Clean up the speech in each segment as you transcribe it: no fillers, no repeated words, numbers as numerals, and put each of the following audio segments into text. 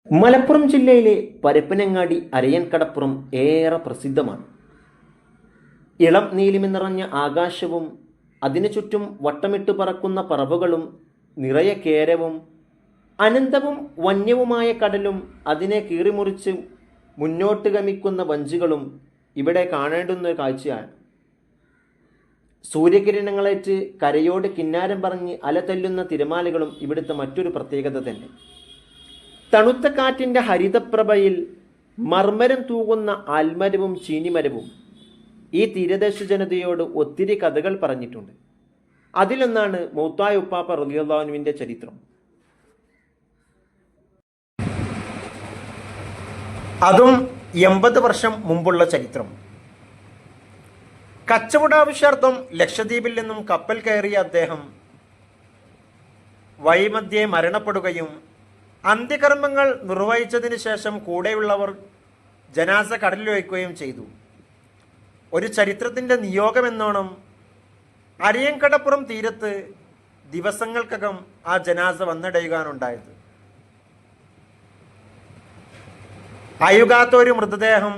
മലപ്പുറം ജില്ലയിലെ പരപ്പനങ്ങാടി അരയൻകടപ്പുറം ഏറെ പ്രസിദ്ധമാണ്. ഇളം നീലിമ നിറഞ്ഞ ആകാശവും അതിനു ചുറ്റും വട്ടമിട്ട് പറക്കുന്ന പറവകളും നിറയെ കേരവും അനന്തവും വന്യവുമായ കടലും അതിനെ കീറിമുറിച്ച് മുന്നോട്ട് ഗമിക്കുന്ന വഞ്ചികളും ഇവിടെ കാണേണ്ടുന്ന ഒരു കാഴ്ചയാണ്. സൂര്യകിരണങ്ങളേറ്റ് കരയോട് കിന്നാരം പറഞ്ഞ് അലതല്ലുന്ന തിരമാലകളും ഇവിടുത്തെ മറ്റൊരു പ്രത്യേകത തന്നെ. തണുത്ത കാറ്റിൻ്റെ ഹരിതപ്രഭയിൽ മർമരം തൂകുന്ന ആൽമരവും ചീനിമരവും ഈ തീരദേശ ജനതയോട് ഒത്തിരി കഥകൾ പറഞ്ഞിട്ടുണ്ട്. അതിലൊന്നാണ് മൗത്തായ ഉപ്പാപ്പ റളിയല്ലാഹു അൻഹുവിൻ്റെ ചരിത്രം. അതും 80 വർഷം മുമ്പുള്ള ചരിത്രം. കച്ചവടാവശ്യാർത്ഥം ലക്ഷദ്വീപിൽ നിന്നും കപ്പൽ കയറിയ അദ്ദേഹം വഴിമധ്യേ മരണപ്പെടുകയും അന്ത്യകർമ്മങ്ങൾ നിർവഹിച്ചതിന് ശേഷം കൂടെയുള്ളവർ ജനാസ കടലിൽ വയ്ക്കുകയും ചെയ്തു. ഒരു ചരിത്രത്തിൻ്റെ നിയോഗമെന്നോണം അരയൻകടപ്പുറം തീരത്ത് ദിവസങ്ങൾക്കകം ആ ജനാസ വന്നിടയുകയാണുണ്ടായത്. അയുകാത്ത ഒരു മൃതദേഹം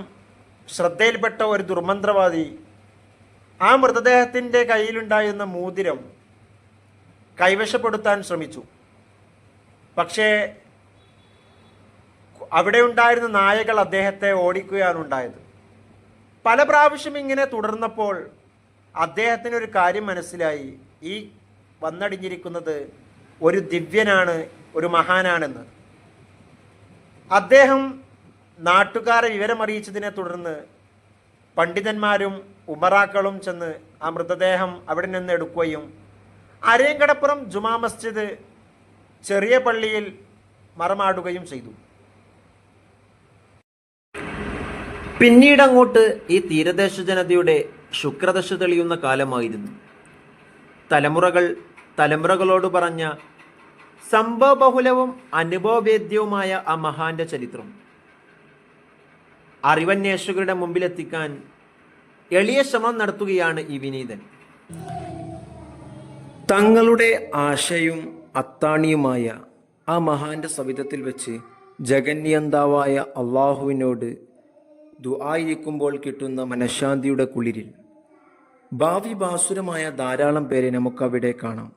ശ്രദ്ധയിൽപ്പെട്ട ഒരു ദുർമന്ത്രവാദി ആ മൃതദേഹത്തിൻ്റെ കയ്യിലുണ്ടായിരുന്ന മോതിരം കൈവശപ്പെടുത്താൻ ശ്രമിച്ചു. പക്ഷേ അവിടെ ഉണ്ടായിരുന്ന നായകൾ അദ്ദേഹത്തെ ഓടിക്കുകയാണ് ഉണ്ടായത്. പല പ്രാവശ്യം ഇങ്ങനെ തുടർന്നപ്പോൾ അദ്ദേഹത്തിനൊരു കാര്യം മനസ്സിലായി. ഈ വന്നടിഞ്ഞിരിക്കുന്നത് ഒരു ദിവ്യനാണ്, ഒരു മഹാനാണെന്ന്. അദ്ദേഹം നാട്ടുകാരെ വിവരമറിയിച്ചതിനെ തുടർന്ന് പണ്ഡിതന്മാരും ഉമറാക്കളും ചെന്ന് ആ മൃതദേഹം അവിടെ നിന്ന് എടുക്കുകയും അരയൻകടപ്പുറം ജുമാ മസ്ജിദ് ചെറിയ പള്ളിയിൽ മറമാടുകയും ചെയ്തു. പിന്നീട് അങ്ങോട്ട് ഈ തീരദേശ ജനതയുടെ ശുക്രദശ തെളിയുന്ന കാലമായിരുന്നു. തലമുറകളോട് പറഞ്ഞ സംഭവബഹുലവും അനുഭവവേദ്യവുമായ ആ മഹാന്റെ ചരിത്രം അറിവന്വേഷകരുടെ മുമ്പിലെത്തിക്കാൻ എളിയ ശ്രമം നടത്തുകയാണ് ഈ വിനീതൻ. തങ്ങളുടെ ആശയും അത്താണിയുമായ ആ മഹാന്റെ സവിധത്തിൽ വെച്ച് ജഗന്യന്താവായ അള്ളാഹുവിനോട് ദുആയിരിക്കുമ്പോൾ കിട്ടുന്ന മനഃശാന്തിയുടെ കുളിരിൽ ഭാവി ഭാസുരമായ ധാരാളം പേരെ നമുക്കവിടെ കാണാം.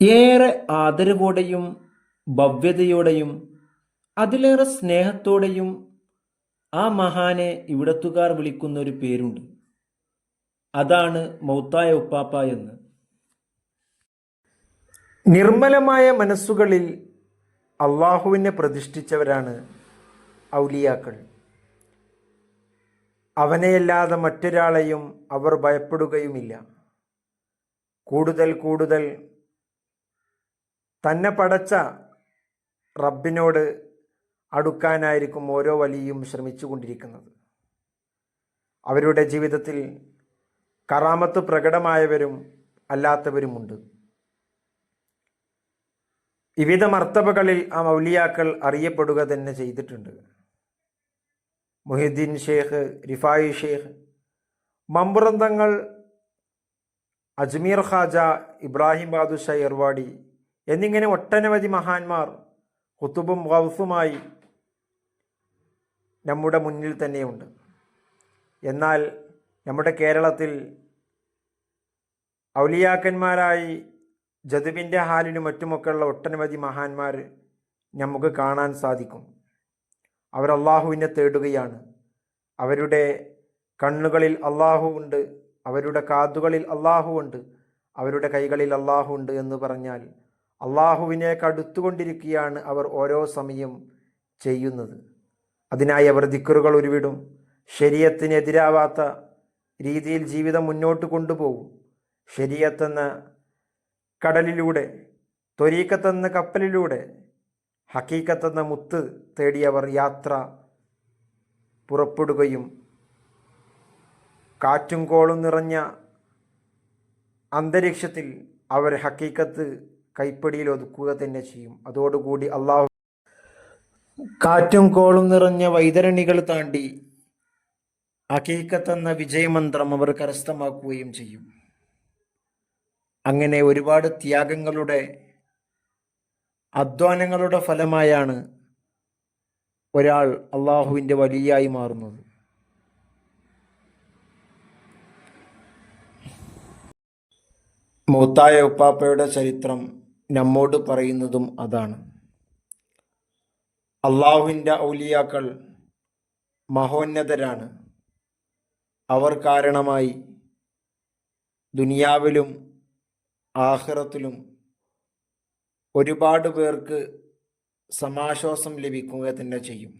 ഏറെ ആദരവോടെയും ഭവ്യതയോടെയും അതിലേറെ സ്നേഹത്തോടെയും ആ മഹാനെ ഇവിടത്തുകാർ വിളിക്കുന്ന ഒരു പേരുണ്ട്. അതാണ് മൗത്തായ ഉപ്പാപ്പ എന്ന്. നിർമ്മലമായ മനസ്സുകളിൽ അള്ളാഹുവിനെ പ്രതിഷ്ഠിച്ചവരാണ് ഔലിയാക്കൾ. അവനെയല്ലാതെ മറ്റൊരാളെയും അവർ ഭയപ്പെടുകയുമില്ല. കൂടുതൽ തന്നെ പടച്ച റബ്ബിനോട് അടുക്കാനായിരിക്കും ഓരോ വലിയും ശ്രമിച്ചു കൊണ്ടിരിക്കുന്നത്. അവരുടെ ജീവിതത്തിൽ കറാമത്ത് പ്രകടമായവരും അല്ലാത്തവരുമുണ്ട്. വിവിധ മർത്തബകളിൽ ആ ഔലിയാക്കൾ അറിയപ്പെടുക തന്നെ ചെയ്തിട്ടുണ്ട്. മുഹിദ്ദീൻ ഷേഖ്, റിഫായി ഷേഖ്, മമ്പുറന്തങ്ങൾ, അജ്മീർ ഖാജ, ഇബ്രാഹിം ബാദുഷ എർവാടി എന്നിങ്ങനെ ഒട്ടനവധി മഹാന്മാർ ഖുതുബും ഗൗസുമായി നമ്മുടെ മുന്നിൽ തന്നെയുണ്ട്. എന്നാൽ നമ്മുടെ കേരളത്തിൽ ഔലിയാക്കന്മാരായി ജദുവിൻ്റെ ഹാലിനും മറ്റുമൊക്കെയുള്ള ഒട്ടനവധി മഹാന്മാർ നമുക്ക് കാണാൻ സാധിക്കും. അവർ അള്ളാഹുവിനെ തേടുകയാണ്. അവരുടെ കണ്ണുകളിൽ അള്ളാഹു ഉണ്ട്, അവരുടെ കാതുകളിൽ അള്ളാഹു ഉണ്ട്, അവരുടെ കൈകളിൽ അള്ളാഹു ഉണ്ട് എന്ന് പറഞ്ഞാൽ അള്ളാഹുവിനേക്ക് അടുത്തുകൊണ്ടിരിക്കുകയാണ് അവർ ഓരോ സമയം ചെയ്യുന്നത്. അതിനായി അവർ ദിക്റുകൾ ഉരുവിടും. ശരീഅത്തിനെതിരാവാത്ത രീതിയിൽ ജീവിതം മുന്നോട്ട് കൊണ്ടുപോകും. ശരീഅത്തെന്ന കടലിലൂടെ, ത്വരീഖത്തെന്ന കപ്പലിലൂടെ ഹക്കീക്കത്തെന്ന മുത്ത് തേടിയവർ യാത്ര പുറപ്പെടുകയും കാറ്റും കോളും നിറഞ്ഞ അന്തരീക്ഷത്തിൽ അവർ ഹക്കീക്കത്ത് കൈപ്പിടിയിൽ ഒതുക്കുക തന്നെ ചെയ്യും. അതോടുകൂടി അള്ളാഹു കാറ്റും കോളും നിറഞ്ഞ വൈതരണികൾ താണ്ടി ഹഖീഖത്തെന്ന വിജയമന്ത്രം അവർ കരസ്ഥമാക്കുകയും ചെയ്യും. അങ്ങനെ ഒരുപാട് ത്യാഗങ്ങളുടെ അധ്വാനങ്ങളുടെ ഫലമായാണ് ഒരാൾ അള്ളാഹുവിൻ്റെ വലിയായി മാറുന്നത്. മൂത്തായ ഉപ്പാപ്പയുടെ ചരിത്രം നമ്മോട് പറയുന്നതും അതാണ്. അള്ളാഹുവിൻ്റെ ഔലിയാക്കൾ മഹോന്നതരാണ്. അവർ കാരണമായി ദുനിയാവിലും ആഖിറത്തിലും ഒരുപാട് പേർക്ക് സമാശ്വാസം ലഭിക്കുക തന്നെ ചെയ്യും.